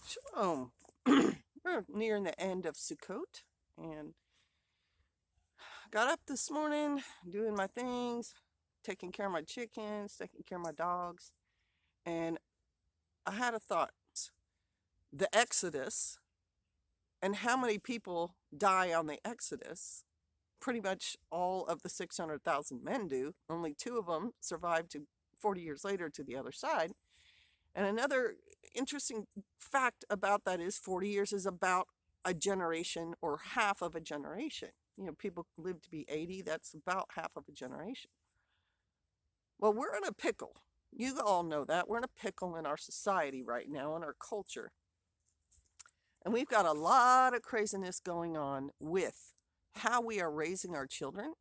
Shalom. We're nearing the end of Sukkot, and got up this morning, doing my things, taking care of my chickens, taking care of my dogs, and I had a thought. The Exodus and how many people die on the Exodus. Pretty much all of the 600,000 men do. Only two of them survived to 40 years later to the other side. And another interesting fact about that is 40 years is about a generation or half of a generation. People live to be 80, that's about half of a generation. Well, we're in a pickle. You all know that. We're in a pickle in our society right now, in our culture. And we've got a lot of craziness going on with how we are raising our children,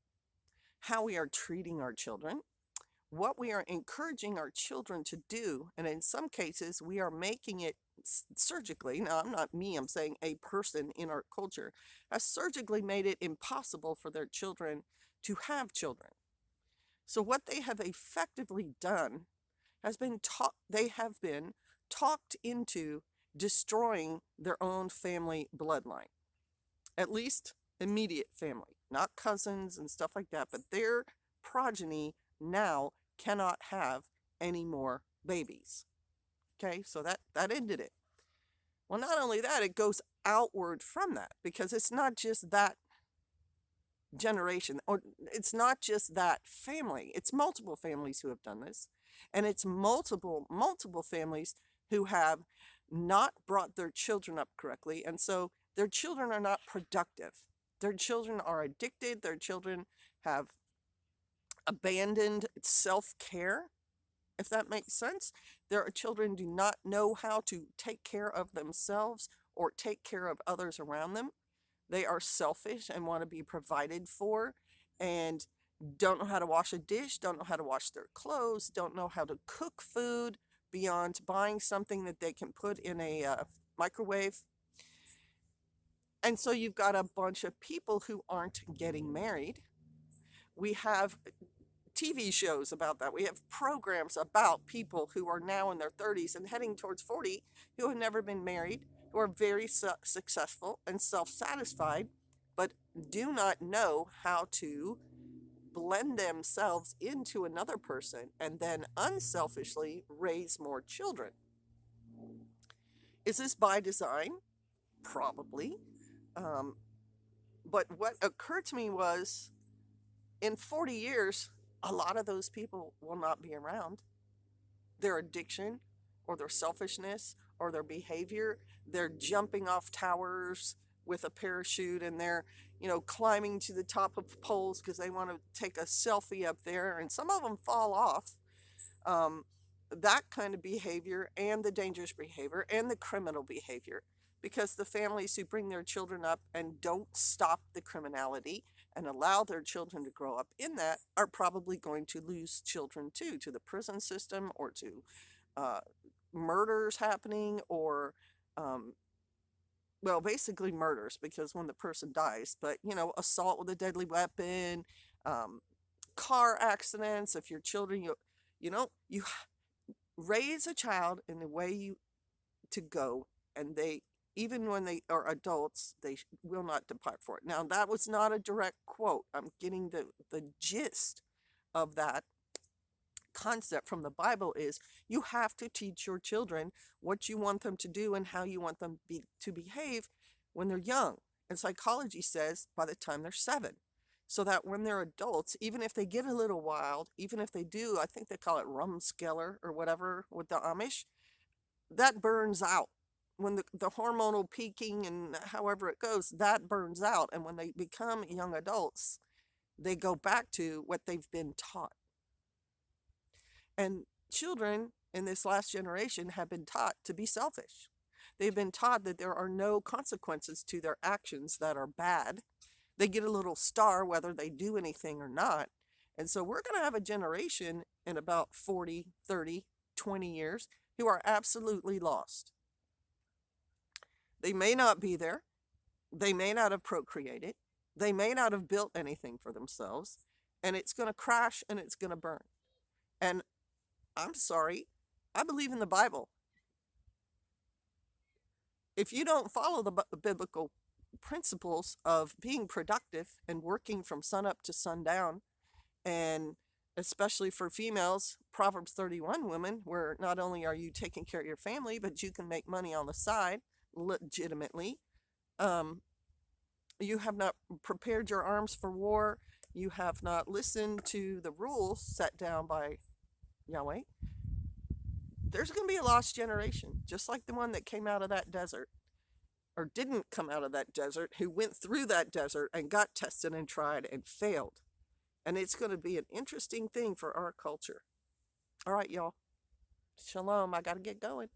how we are treating our children, what we are encouraging our children to do. And in some cases, we are making it surgically. Now, I'm not me, I'm saying a person in our culture has surgically made it impossible for their children to have children. So, what they have effectively done has been taught, they have been talked into destroying their own family bloodline, at least immediate family, not cousins and stuff like that, but their progeny now cannot have any more babies. Okay, so that ended it. Well, not only that, it goes outward from that because it's not just that generation or it's not just that family. It's multiple families who have done this, and it's multiple families who have not brought their children up correctly, and so their children are not productive. Their children are addicted. Their children have abandoned self-care, if that makes sense. Their children do not know how to take care of themselves or take care of others around them. They are selfish and want to be provided for and don't know how to wash a dish, don't know how to wash their clothes, don't know how to cook food beyond buying something that they can put in a microwave. And so you've got a bunch of people who aren't getting married. We have TV shows about that. We have programs about people who are now in their 30s and heading towards 40 who have never been married, who are very successful and self satisfied, but do not know how to blend themselves into another person and then unselfishly raise more children. Is this by design? Probably. Um, but what occurred to me was in 40 years, a lot of those people will not be around. Their addiction or their selfishness or their behavior, they're jumping off towers with a parachute and they're, climbing to the top of poles because they want to take a selfie up there, and some of them fall off. Um, that kind of behavior and the dangerous behavior and the criminal behavior, because the families who bring their children up and don't stop the criminality and allow their children to grow up in that are probably going to lose children too, to the prison system or to uh, murders happening or, um, well, basically murders because when the person dies, but, assault with a deadly weapon, um, car accidents. If your children, you raise a child in the way you to go, and they, even when they are adults, they will not depart for it. Now, that was not a direct quote. I'm getting the gist of that concept from the Bible is you have to teach your children what you want them to do and how you want them to behave when they're young. And psychology says by the time they're 7. So that when they're adults, even if they get a little wild, even if they do, I think they call it rumskeller or whatever with the Amish, that burns out. When the hormonal peaking and however it goes, that burns out. And when they become young adults, they go back to what they've been taught. And children in this last generation have been taught to be selfish. They've been taught that there are no consequences to their actions that are bad. They get a little star whether they do anything or not. And so we're going to have a generation in about 40, 30, 20 years who are absolutely lost. They may not be there. They may not have procreated. They may not have built anything for themselves. And it's going to crash and it's going to burn. And I'm sorry, I believe in the Bible. If you don't follow the biblical principles of being productive and working from sun up to sundown, and especially for females, Proverbs 31 women, where not only are you taking care of your family, but you can make money on the side legitimately. Um, you have not prepared your arms for war. You have not listened to the rules set down by Yahweh. There's going to be a lost generation, just like the one that came out of that desert or didn't come out of that desert, who went through that desert and got tested and tried and failed. And it's going to be an interesting thing for our culture. All right, y'all. Shalom. I got to get going.